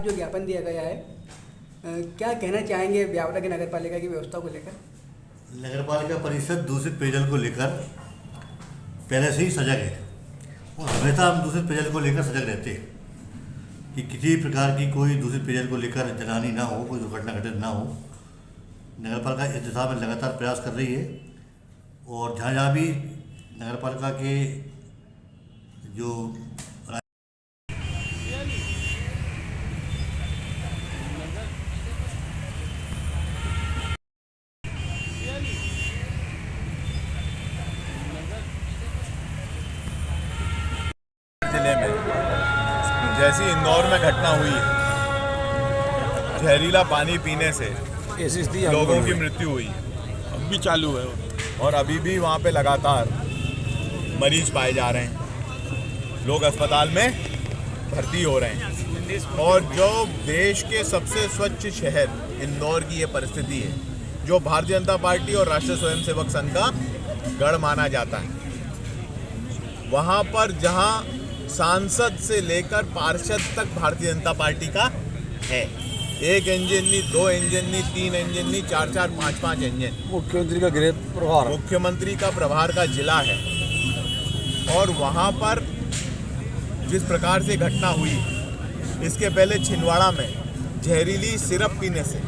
जो ज्ञापन दिया गया है, क्या कहना चाहेंगे ब्यावरा की नगर पालिका की व्यवस्था को लेकर? नगर पालिका परिषद दूषित पेयजल को लेकर पहले से ही सजग है और हमेशा हम दूषित पेयजल को लेकर सजग रहते हैं कि किसी प्रकार की कोई दूषित पेयजल को लेकर जनहानि ना हो, कोई दुर्घटना घटित ना हो। नगर पालिका इस दिशा में लगातार प्रयास कर रही है और जहाँ जहाँ भी नगर पालिका के जो जिले में जैसी इंदौर में घटना हुई है, जहरीला पानी पीने से लोगों की मृत्यु हुई, अब भी चालू है और अभी भी वहाँ पे लगातार मरीज पाए जा रहे हैं, लोग अस्पताल में भर्ती हो रहे हैं। और जो देश के सबसे स्वच्छ शहर इंदौर की ये परिस्थिति है, जो भारतीय जनता पार्टी और राष्ट्रीय स्वयंसेवक संघ का गढ़ माना जाता है, वहाँ पर जहाँ सांसद से लेकर पार्षद तक भारतीय जनता पार्टी का है, 1 इंजन नहीं, 2 इंजन नहीं, 3 इंजन नहीं, 4-4, 5-5 इंजन। मुख्यमंत्री का गृह प्रभार, मुख्यमंत्री का प्रभार का जिला है और वहाँ पर जिस प्रकार से घटना हुई, इसके पहले छिंदवाड़ा में जहरीली सिरप पीने से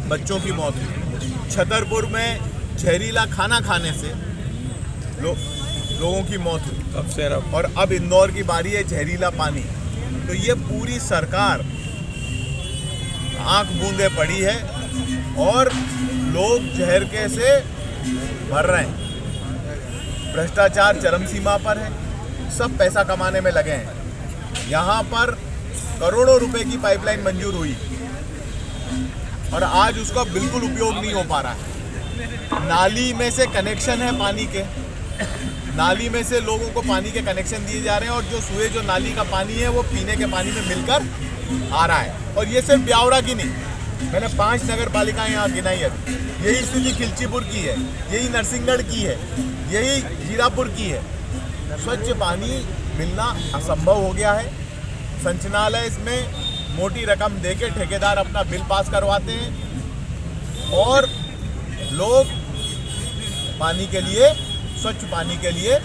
बच्चों की मौत हुई, छतरपुर में जहरीला खाना खाने से लोगों की मौत हुई, और अब इंदौर की बारी है जहरीला पानी। तो ये पूरी सरकार आंख बूंदे पड़ी है और लोग जहर के से मर रहे हैं। भ्रष्टाचार चरम सीमा पर है, सब पैसा कमाने में लगे हैं। यहाँ पर करोड़ों रुपए की पाइपलाइन मंजूर हुई और आज उसका बिल्कुल उपयोग नहीं हो पा रहा है। नाली में से कनेक्शन है पानी के, नाली में से लोगों को पानी के कनेक्शन दिए जा रहे हैं और जो नाली का पानी है वो पीने के पानी में मिलकर आ रहा है। और ये सिर्फ ब्यावरा की नहीं, मैंने 5 नगर पालिकाएं यहाँ गिनाई है। यही स्थिति खिलचीपुर की है, यही नरसिंहगढ़ की है, यही जीरापुर की है। स्वच्छ पानी मिलना असंभव हो गया है। संचालय इसमें मोटी रकम देके ठेकेदार अपना बिल पास करवाते हैं और लोग पानी के लिए, स्वच्छ पानी के लिए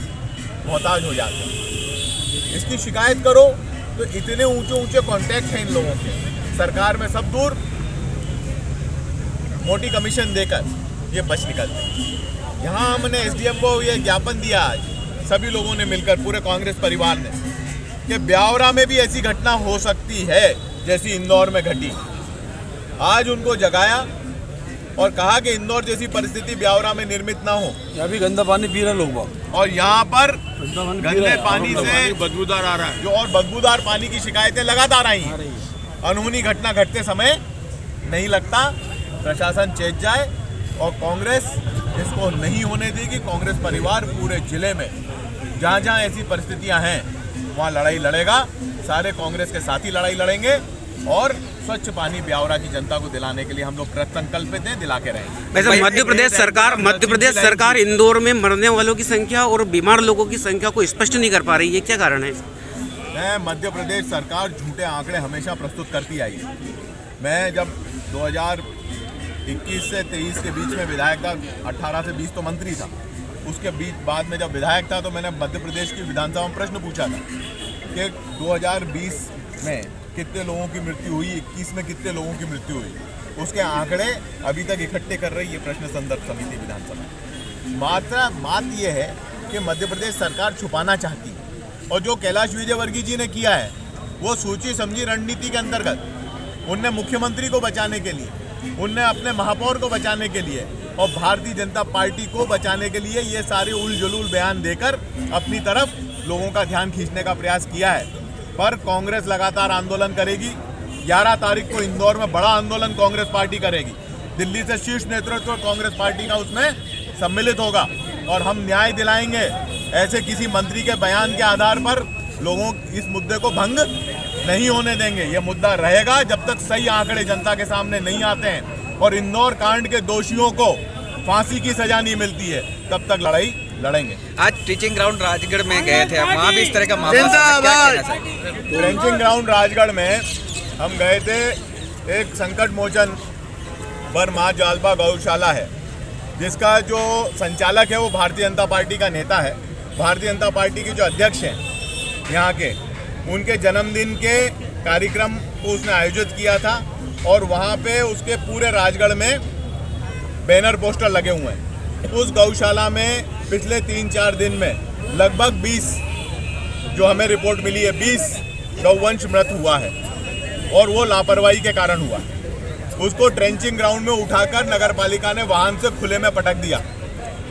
मोहताज हो जाते हैं। इसकी शिकायत करो तो इतने ऊंचे ऊंचे कॉन्टैक्ट हैं इन लोगों के, सरकार में सब दूर, मोटी कमीशन देकर ये बच निकलते हैं। यहाँ हमने एसडीएम को ये ज्ञापन दिया आज, सभी लोगों ने मिलकर, पूरे कांग्रेस परिवार ने, कि ब्यावरा में भी ऐसी घटना हो सकती है जैसी इंदौर में घटी। आज उनको जगाया और कहा कि इंदौर जैसी परिस्थिति ब्यावरा में निर्मित ना हो। यहाँ भी गंदा पानी पी रहे लोग, और यहाँ पर गंदे पानी से बदबूदार आ रहा है, जो और बदबूदार पानी की शिकायतें लगातार आई हैं। अनहोनी घटना घटते समय नहीं लगता प्रशासन चेत जाए और कांग्रेस इसको नहीं होने देगी। कांग्रेस परिवार पूरे जिले में जहाँ जहाँ ऐसी परिस्थितियाँ हैं वहाँ लड़ाई लड़ेगा। सारे कांग्रेस के साथी लड़ाई लड़ेंगे और स्वच्छ पानी ब्यावरा की जनता को दिलाने के लिए हम लोग कृत संकल्पित हैं, दिला के रहेंगे। वैसे मध्य प्रदेश सरकार इंदौर में मरने वालों की संख्या और बीमार लोगों की संख्या को स्पष्ट नहीं कर पा रही है, क्या कारण है? मध्य प्रदेश सरकार झूठे आंकड़े हमेशा प्रस्तुत करती आई है। मैं जब 2021 से 23 के बीच में विधायक था, 18 से 20 तो मंत्री था, उसके बीच बाद में जब विधायक था तो मैंने मध्य प्रदेश की विधानसभा में प्रश्न पूछा था कि 2020 में कितने लोगों की मृत्यु हुई, 21 में कितने लोगों की मृत्यु हुई। उसके आंकड़े अभी तक इकट्ठे कर रही है प्रश्न संदर्भ समिति विधानसभा। बात यह है कि मध्य प्रदेश सरकार छुपाना चाहती है और जो कैलाश विजयवर्गीय जी ने किया है वो सोची समझी रणनीति के अंतर्गत, उनने मुख्यमंत्री को बचाने के लिए, उनने अपने महापौर को बचाने के लिए और भारतीय जनता पार्टी को बचाने के लिए ये सारे उल जुलूल बयान देकर अपनी तरफ लोगों का ध्यान खींचने का प्रयास किया है। पर कांग्रेस लगातार आंदोलन करेगी। 11 तारीख को इंदौर में बड़ा आंदोलन कांग्रेस पार्टी करेगी। दिल्ली से शीर्ष नेतृत्व कांग्रेस पार्टी का उसमें सम्मिलित होगा और हम न्याय दिलाएंगे। ऐसे किसी मंत्री के बयान के आधार पर लोगों इस मुद्दे को भंग नहीं होने देंगे। ये मुद्दा रहेगा जब तक सही आंकड़े जनता के सामने नहीं आते हैं और इंदौर कांड के दोषियों को फांसी की सजा नहीं मिलती है, तब तक लड़ाई लड़ेंगे। आज टीचिंग ग्राउंड राजगढ़ में गए थे, वहाँ भी इस तरह का मामला, क्या कहना चाहिए? ट्रेंचिंग ग्राउंड राजगढ़ में हम गए थे एक संकट मोचन बरमाह जालपा गौशाला है, जिसका जो संचालक है वो भारतीय जनता पार्टी का नेता है। भारतीय जनता पार्टी के जो अध्यक्ष हैं यहाँ के, उनके जन्मदिन के कार्यक्रम को उसने आयोजित किया था और वहाँ पे उसके पूरे राजगढ़ में बैनर पोस्टर लगे हुए हैं। उस गौशाला में पिछले 3-4 दिन में लगभग 20, जो हमें रिपोर्ट मिली है, 20 गौवंश मृत हुआ है और वो लापरवाही के कारण हुआ। उसको ट्रेंचिंग ग्राउंड में उठाकर नगर पालिका ने वाहन से खुले में पटक दिया।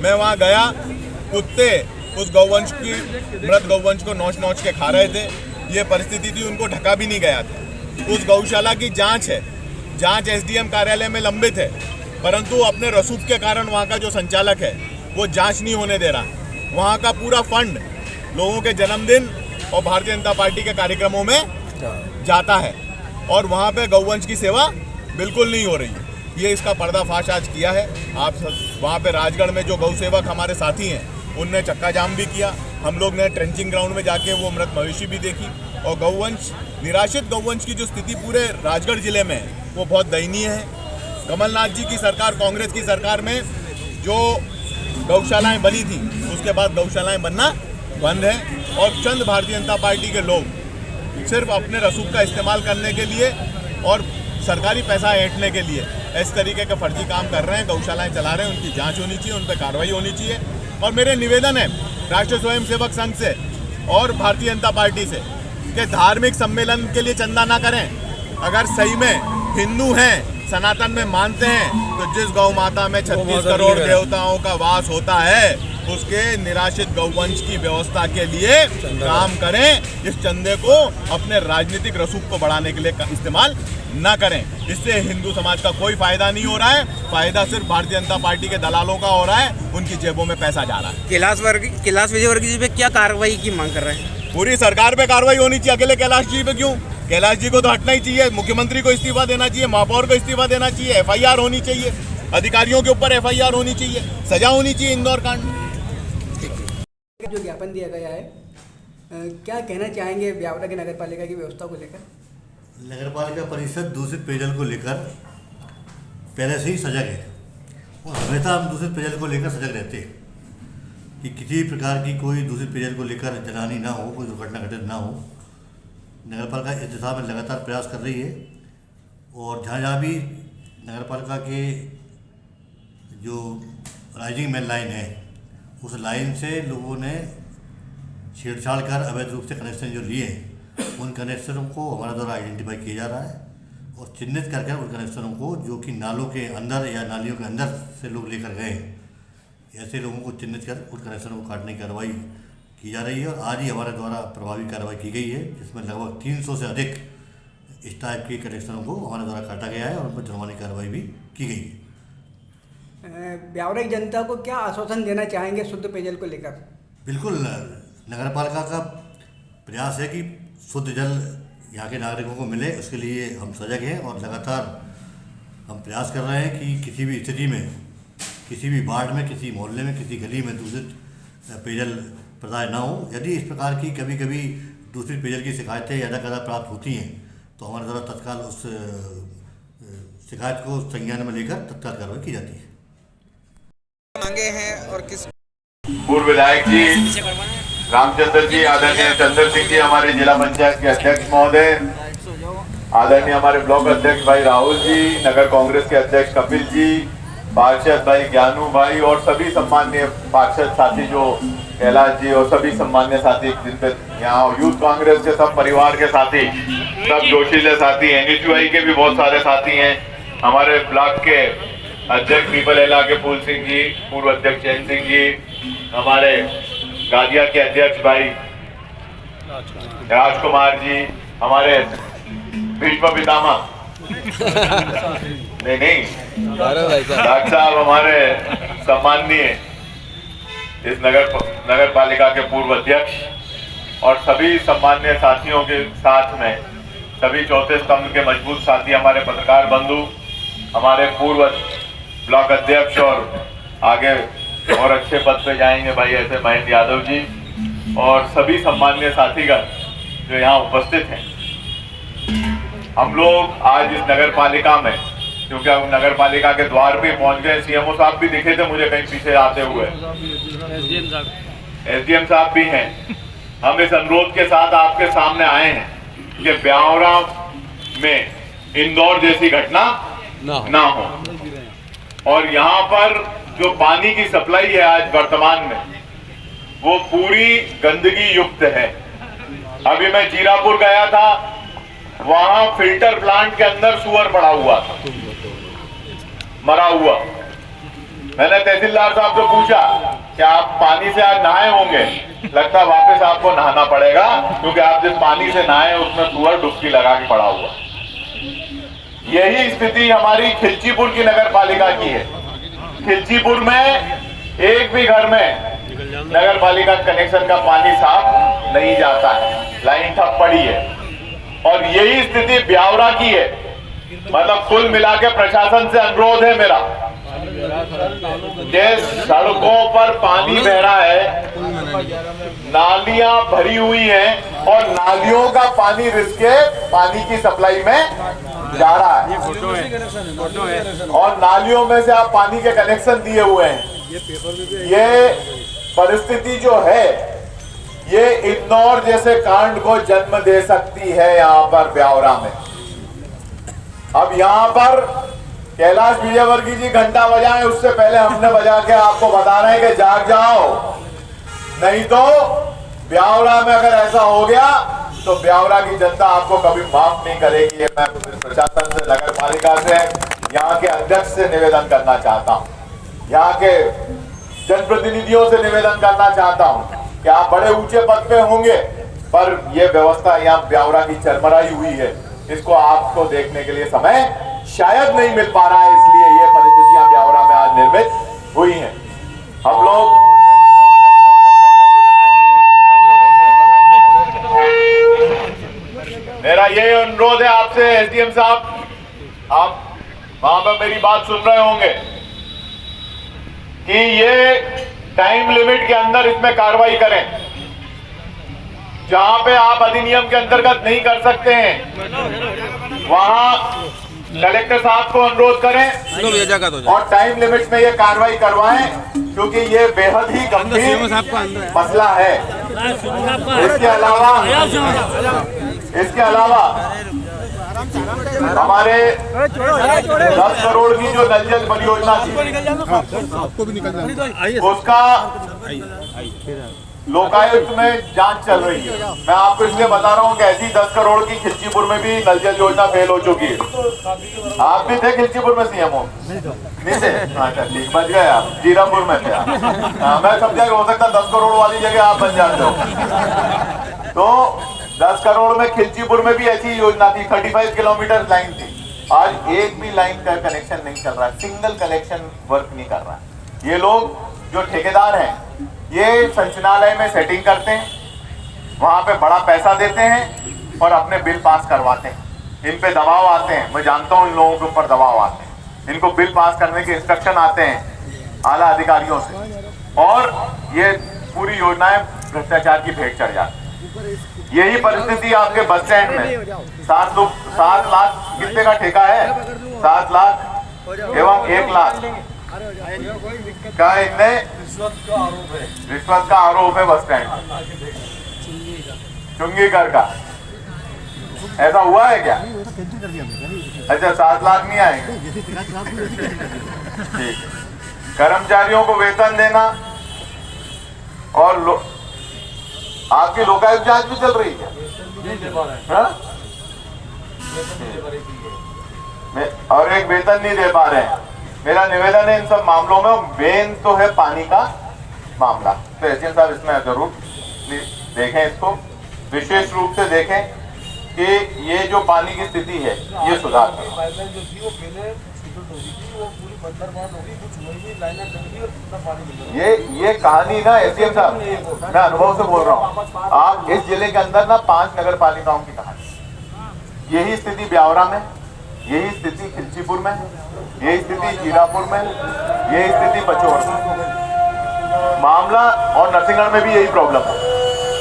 मैं वहाँ गया, कुत्ते उस गौवंश की मृत गौवंश को नोच के खा रहे थे। ये परिस्थिति थी, उनको ढका भी नहीं गया था। उस गौशाला की जांच है, जांच एसडीएम कार्यालय में लंबित है, परंतु अपने रसूख के कारण वहाँ का जो संचालक है वो जांच नहीं होने दे रहा। वहाँ का पूरा फंड लोगों के जन्मदिन और भारतीय जनता पार्टी के कार्यक्रमों में जाता है और वहाँ पे गौवंश की सेवा बिल्कुल नहीं हो रही है। ये इसका पर्दाफाश आज किया है। आप वहाँ पे राजगढ़ में जो गौ सेवक हमारे साथी हैं, उनने चक्का जाम भी किया। हम लोग ने ट्रेंचिंग ग्राउंड में जाके वो मृत मवेशी भी देखी और गौवंश, निराश्रित गौवंश की जो स्थिति पूरे राजगढ़ जिले में है वो बहुत दयनीय है। कमलनाथ जी की सरकार, कांग्रेस की सरकार में जो गौशालाएं बनी थी, उसके बाद गौशालाएं बनना बंद है और चंद भारतीय जनता पार्टी के लोग सिर्फ अपने रसूख का इस्तेमाल करने के लिए और सरकारी पैसा ऐंठने के लिए इस तरीके के फर्जी काम कर रहे हैं। गौशालाएं चला रहे हैं, उनकी जांच होनी चाहिए, उन पर कार्रवाई होनी चाहिए। और मेरे निवेदन है राष्ट्रीय स्वयंसेवक संघ से और भारतीय जनता पार्टी से कि धार्मिक सम्मेलन के लिए चंदा ना करें। अगर सही में हिंदू हैं, सनातन में मानते हैं, तो जिस गौ माता में 36 करोड़ देवताओं का वास होता है, उसके निराश्रित गौवंश की व्यवस्था के लिए काम करें। इस चंदे को अपने राजनीतिक रसूख को बढ़ाने के लिए इस्तेमाल ना करें। इससे हिंदू समाज का कोई फायदा नहीं हो रहा है। फायदा सिर्फ भारतीय जनता पार्टी के दलालों का हो रहा है, उनकी जेबों में पैसा जा रहा है। कैलाश विजयवर्गीय जी पे क्या कार्रवाई की मांग कर रहे हैं? पूरी सरकार पे कार्रवाई होनी चाहिए। अकेले कैलाश जी पे क्यों? कैलाश जी को तो हटना ही चाहिए। मुख्यमंत्री को इस्तीफा देना चाहिए, महापौर को इस्तीफा देना चाहिए, एफआईआर होनी चाहिए, अधिकारियों के ऊपर एफआईआर होनी चाहिए, सजा होनी चाहिए इंदौर कांड। जो ज्ञापन दिया गया है, क्या कहना चाहेंगे ब्यावरा की नगर पालिका की व्यवस्था को लेकर? नगर पालिका परिषद दूषित पेयजल को लेकर पहले से ही सजग है और हमेशा हम दूषित पेयजल को लेकर सजग रहते हैं कि किसी प्रकार की कोई दूषित पेयजल को लेकर जनहानि ना हो, कोई दुर्घटना घटित ना हो। नगर पालिका इस दिशा में लगातार प्रयास कर रही है और जहाँ जहाँ भी नगर पालिका के जो राइजिंग मेन लाइन है, उस लाइन से लोगों ने छेड़छाड़ कर अवैध रूप से कनेक्शन जो लिए हैं, उन कनेक्शनों को हमारे द्वारा आइडेंटिफाई किया जा रहा है और चिन्हित करके उन कनेक्शनों को, जो कि नालों के अंदर या नालियों के अंदर से लोग लेकर गए, ऐसे लोगों को चिन्हित कर उन कनेक्शनों को काटने की कार्रवाई की जा रही है। और आज ही हमारे द्वारा प्रभावी कार्रवाई की गई है, जिसमें लगभग 300 से अधिक इस टाइप के कनेक्शनों को हमारे द्वारा काटा गया है और उन पर जुर्माने की कार्रवाई भी की गई है। ब्यावरा की जनता को क्या आश्वासन देना चाहेंगे शुद्ध पेयजल को लेकर? बिल्कुल, नगर पालिका का प्रयास है कि शुद्ध जल यहाँ के नागरिकों को मिले, उसके लिए हम सजग हैं और लगातार हम प्रयास कर रहे हैं कि किसी भी स्थिति में, किसी भी वार्ड में, किसी मोहल्ले में, किसी गली में दूषित पेयजल प्रदाय ना हो। यदि इस प्रकार की कभी कभी दूषित पेयजल की शिकायतें यदा प्राप्त होती हैं तो हमारे द्वारा तत्काल उस शिकायत को संज्ञान में लेकर तत्काल कार्रवाई की जाती है। मांगे हैं और किस पूर्व विधायक जी रामचंद्र जी, आदरणीय चंद्र सिंह जी, हमारे जिला पंचायत के अध्यक्ष महोदय, आदरणीय हमारे ब्लॉक अध्यक्ष भाई राहुल जी, नगर कांग्रेस के अध्यक्ष कपिल जी, पार्षद भाई ज्ञानू भाई और सभी सम्मान्य पार्षद साथी जो कैलाश जी और सभी सम्मान्य साथी, जिन पे यहाँ यूथ कांग्रेस के सब परिवार के साथी, सब जोशीले साथी, एनएचयूआई के भी बहुत सारे साथी हैं, हमारे ब्लॉक के अध्यक्ष पीपल एला के फूल सिंह जी, पूर्व अध्यक्ष चैन सिंह जी, हमारे गादिया के अध्यक्ष भाई राजकुमार जी, हमारे भीष्म पितामह नहीं डॉक्टर साहब, हमारे सम्माननीय इस नगर पालिका के पूर्व अध्यक्ष और सभी सम्मान्य साथियों के साथ में सभी चौथे स्तंभ के मजबूत साथी, हमारे पत्रकार बंधु, हमारे पूर्व ब्लॉक अध्यक्ष और आगे और अच्छे पद पे जाएंगे भाई ऐसे महेंद्र यादव जी और सभी सम्मान्य साथीगण जो यहाँ उपस्थित हैं। हम लोग आज इस नगर पालिका में, क्योंकि हम नगर पालिका के द्वार पे पहुंच गए, सीएमओ साहब भी दिखे थे मुझे कहीं पीछे आते हुए, एसडीएम साहब भी हैं। हम इस अनुरोध के साथ आपके सामने आए हैं कि ब्यावरा में इंदौर जैसी घटना ना हो, और यहाँ पर जो पानी की सप्लाई है आज वर्तमान में वो पूरी गंदगी युक्त है। अभी मैं जीरापुर गया था, वहां फिल्टर प्लांट के अंदर सुअर पड़ा हुआ था, मरा हुआ। मैंने तहसीलदार साहब से पूछा कि आप पानी से आज नहाए होंगे, लगता वापस आपको नहाना पड़ेगा, क्योंकि आप जिस पानी से नहाए उसमें सुअर डुबकी लगा के पड़ा हुआ। यही स्थिति हमारी खिलचीपुर की नगर पालिका की है। खिलचीपुर में एक भी घर में नगर पालिका कनेक्शन का पानी साफ नहीं जाता है, लाइन ठप पड़ी है। और यही स्थिति ब्यावरा की है। मतलब कुल मिला के प्रशासन से अनुरोध है मेरा, जिस सड़कों पर पानी बह रहा है, नालियां भरी हुई हैं और नालियों का पानी रिस के पानी की सप्लाई में जा रहा है, और नालियों में से आप पानी के कनेक्शन दिए हुए हैं। ये परिस्थिति जो है ये इंदौर जैसे कांड को जन्म दे सकती है यहाँ पर ब्यावरा में। अब यहाँ पर कैलाश विजयवर्गीय जी घंटा बजाएं, उससे पहले हमने बजा के आपको बता रहे हैं कि जाग जाओ, नहीं तो ब्यावरा में अगर ऐसा हो गया तो ब्यावरा की जनता आपको कभी माफ नहीं करेगी। मैं प्रशासन से, नगर पालिका से, यहाँ के अध्यक्ष से निवेदन करना चाहता हूँ, यहाँ के जनप्रतिनिधियों से निवेदन करना चाहता हूँ कि आप बड़े ऊंचे पद पे होंगे, पर यह व्यवस्था यहाँ ब्यावरा की चरमराई हुई है, इसको आपको देखने के लिए समय शायद नहीं मिल पा रहा है, इसलिए ये परिस्थितियां ब्यावरा में आज निर्मित हुई हैं। हम लोग मेरा ये अनुरोध है आपसे एसडीएम साहब, आप वहां पर मेरी बात सुन रहे होंगे कि ये टाइम लिमिट के अंदर इसमें कार्रवाई करें। जहां पे आप अधिनियम के अंतर्गत नहीं कर सकते हैं वहां कलेक्टर साहब को अनुरोध करें और टाइम लिमिट में ये कार्रवाई करवाएं, क्योंकि ये बेहद ही गंभीर मसला है। इसके अलावा हमारे 10 करोड़ की जो नल जल परियोजना थी उसका लोकायुक्त में जांच चल रही है। मैं आपको इसलिए बता रहा हूँ कि ऐसी 10 करोड़ की खिलचीपुर में भी नल जल योजना फेल हो चुकी है। आप भी थे खिलचीपुर में सीएमओ? नहीं थे? अच्छा ठीक, बच गए आप, जीरापुर में थे। मैं समझा हो सकता 10 करोड़ वाली जगह आप बन जाते हो। तो 10 करोड़ में खिलचीपुर में भी ऐसी योजना थी, 35 किलोमीटर लाइन थी। आज एक भी लाइन का कनेक्शन नहीं चल रहा है, सिंगल कनेक्शन वर्क नहीं कर रहा है। ये लोग जो ठेकेदार हैं ये संचालय में सेटिंग करते हैं, वहां पे बड़ा पैसा देते हैं और अपने बिल पास करवाते हैं। इन पे दबाव आते हैं, मैं जानता हूं इन लोगों के ऊपर दबाव आते हैं, इनको बिल पास करने के इंस्ट्रक्शन आते हैं आला अधिकारियों से, और ये पूरी योजनाएं भ्रष्टाचार की भेंट चढ़ जाती है। यही परिस्थिति आपके बस स्टैंड में 7 लाख कितने का ठेका है? 7 लाख एवं 1 लाख का इनमें रिश्वत का आरोप है बस स्टैंड, चुंगीगढ़ का। ऐसा हुआ है क्या? अच्छा 7 लाख नहीं आएंगे, ठीक। कर्मचारियों को वेतन देना और आपकी लोकायुक्त जांच भी चल रही है, और एक वेतन नहीं दे पा रहे हैं। मेरा निवेदन है इन सब मामलों में, मेन तो है पानी का मामला, तो एसडीएम साहब इसमें जरूर देखें, इसको विशेष रूप से देखें कि ये जो पानी की स्थिति है ये सुधार करें। ये कहानी ना एसडीएम साहब, मैं अनुभव से बोल रहा हूँ, आप इस जिले के अंदर ना 5 नगर पालिकाओं की कहानी, यही स्थिति ब्यावरा में, यही स्थिति खिलचीपुर में, यही स्थिति जीरापुर में, यही स्थिति पचोर में, मामला, और नरसिंहगढ़ में भी यही प्रॉब्लम है।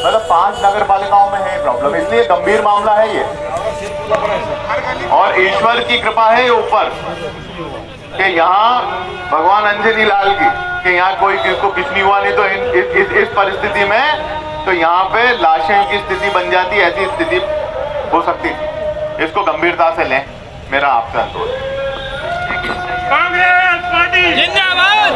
मतलब 5 नगर पालिकाओं में है प्रॉब्लम, इसलिए गंभीर मामला है ये। और ईश्वर की कृपा है ऊपर कि यहाँ भगवान अंजनी लाल की कि यहाँ कोई किसको कुछ नहीं हुआ, नहीं तो इस परिस्थिति में तो यहाँ पे लाशें की स्थिति बन जाती, ऐसी स्थिति हो सकती थी। इसको गंभीरता से लें, मेरा आपसे अनुरोध है। कांग्रेस पार्टी जिंदाबाद।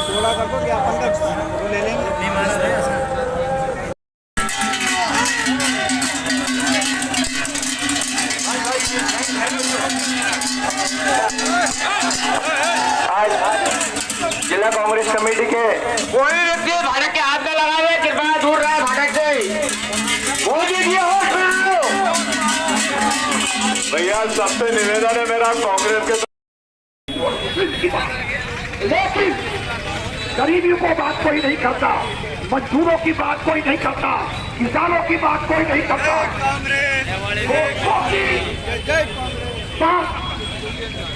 थोड़ा कर दो कि अपन का ले लेंगे। जिला कांग्रेस कमेटी के कोई व्यक्ति भाटक के हाथ में लगावे, कृपया दूर रहे भाटक से। भैया सबसे निवेदन है मेरा कांग्रेस के, लेकिन गरीबियों को बात कोई नहीं करता, मजदूरों की बात कोई नहीं करता, किसानों की बात कोई नहीं करता,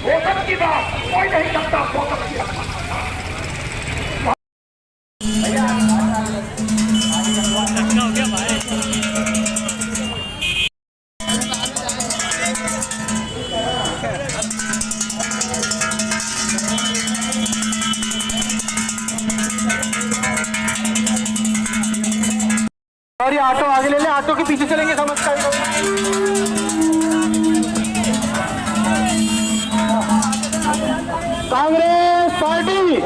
वोटर की बात कोई नहीं करता। और ये ऑटो आगे ले ले, ऑटो के पीछे चलेंगे समझकर। कांग्रेस पार्टी की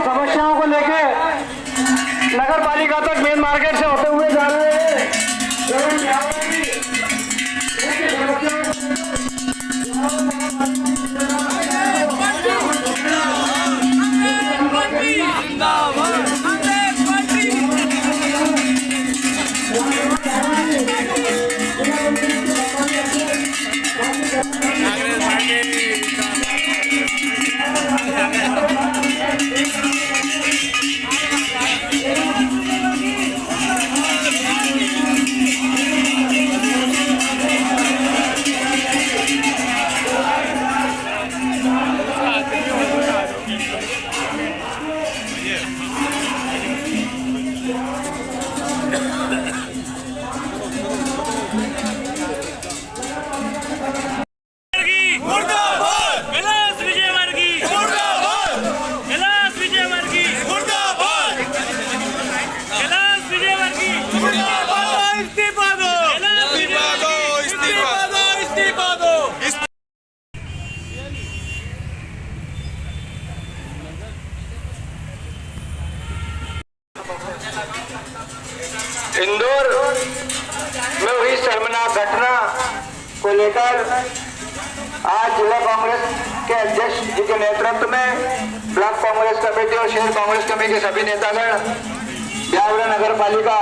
समस्याओं को लेके नगर पालिका तक मेन मार्केट से होते हुए जा रहे हैं। इंदौर में हुई शर्मनाक घटना को लेकर आज जिला कांग्रेस के अध्यक्ष जी के नेतृत्व में ब्लॉक कांग्रेस कमेटी और शहर कांग्रेस कमेटी के सभी नेतागण ब्यावरा नगर पालिका